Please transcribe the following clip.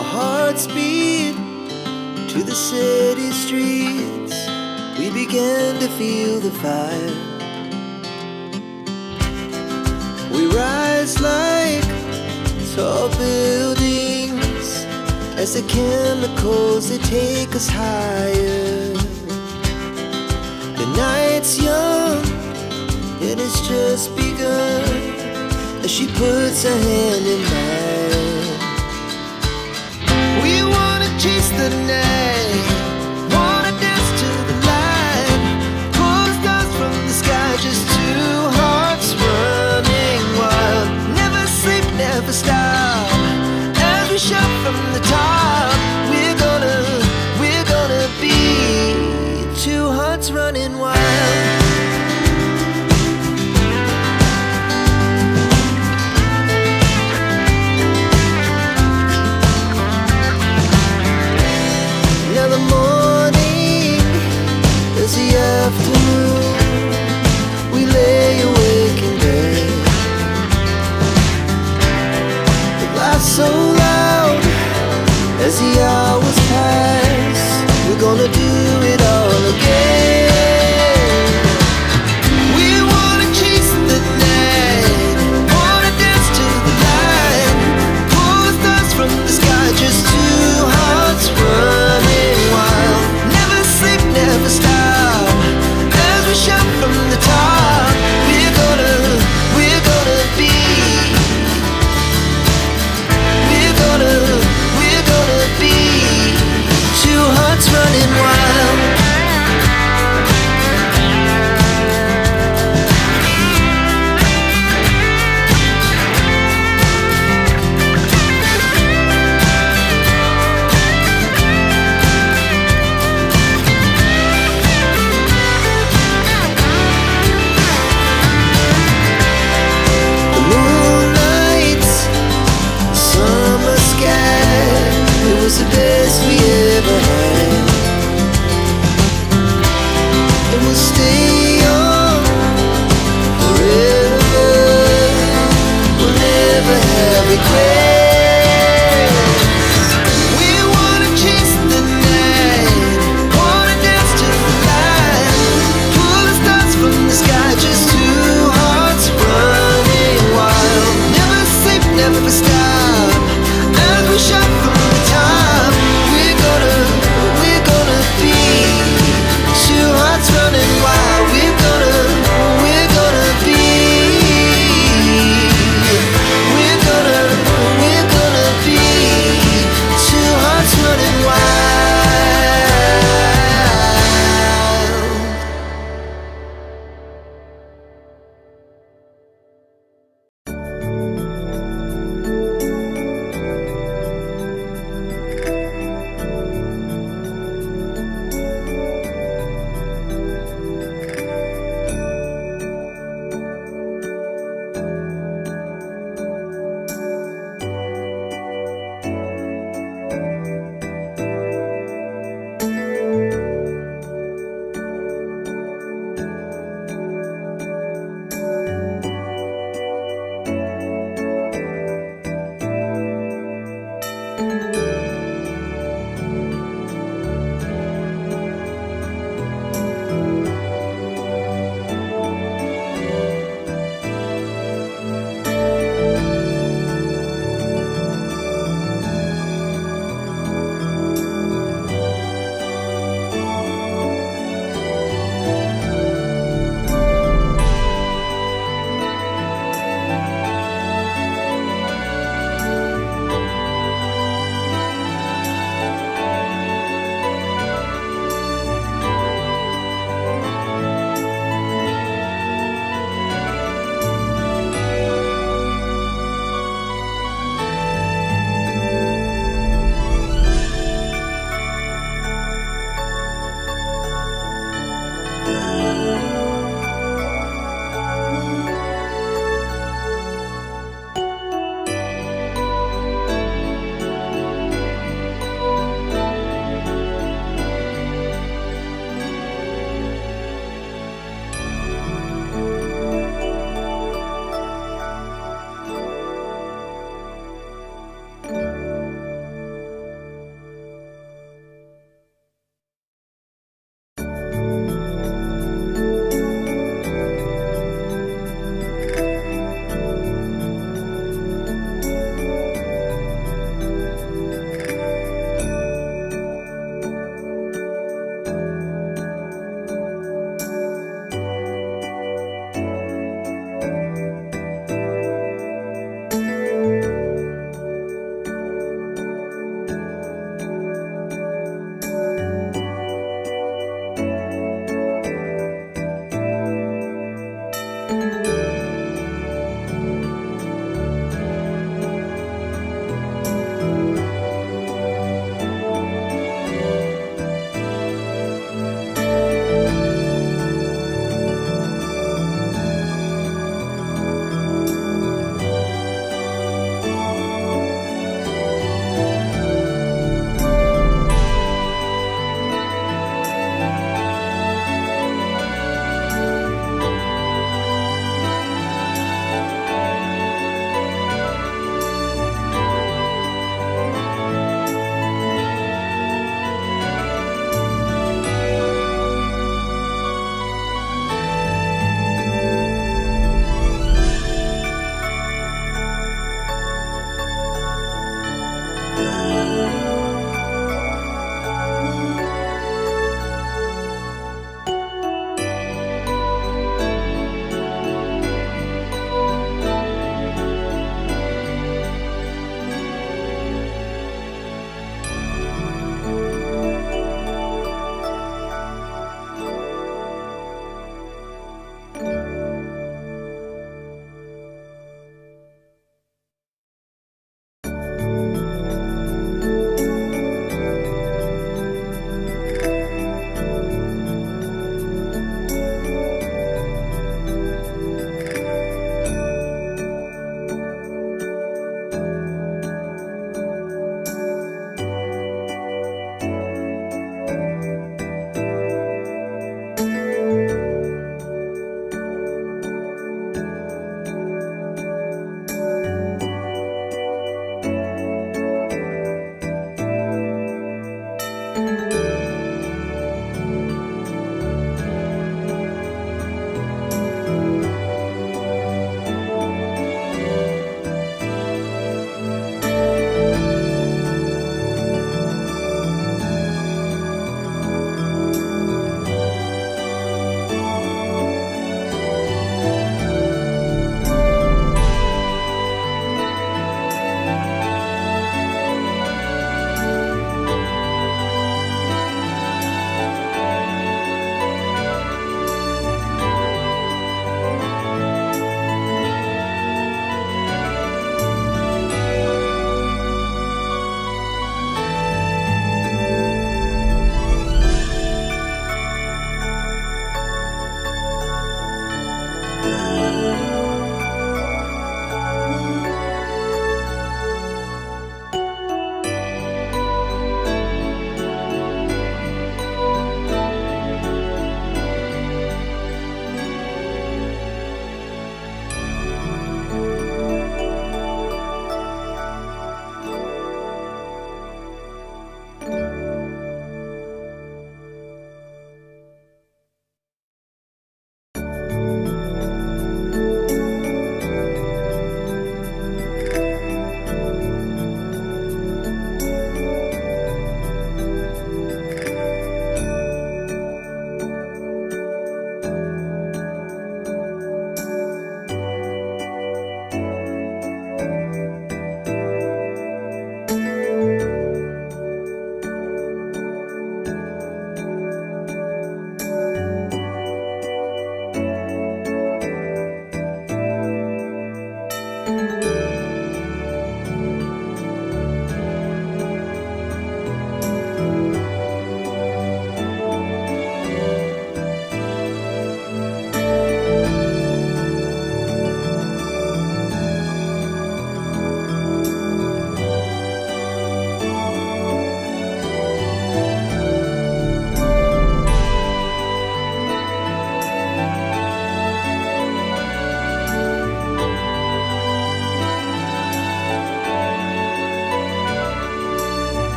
Our hearts beat to the city streets. We began to feel the fire. We rise like tall buildings as the chemicals, they take us higher. The night's young and it's just begun as she puts her hand in mine. We wanna chase the night, wanna dance to the light, pull stars from the sky, just two hearts running wild. Never sleep, never stop, as we shout from the top. We're gonna be two hearts running wild. Now the morning is the afternoon. We lay awake in bed. The laughs so loud as the hours pass. We're gonna do it all again. We wanna chase the night, wanna dance to the light, pull stars from the sky, just two hearts running wild. Never sleep, never stop, as we shout from the top. We're gonna be, we're gonna be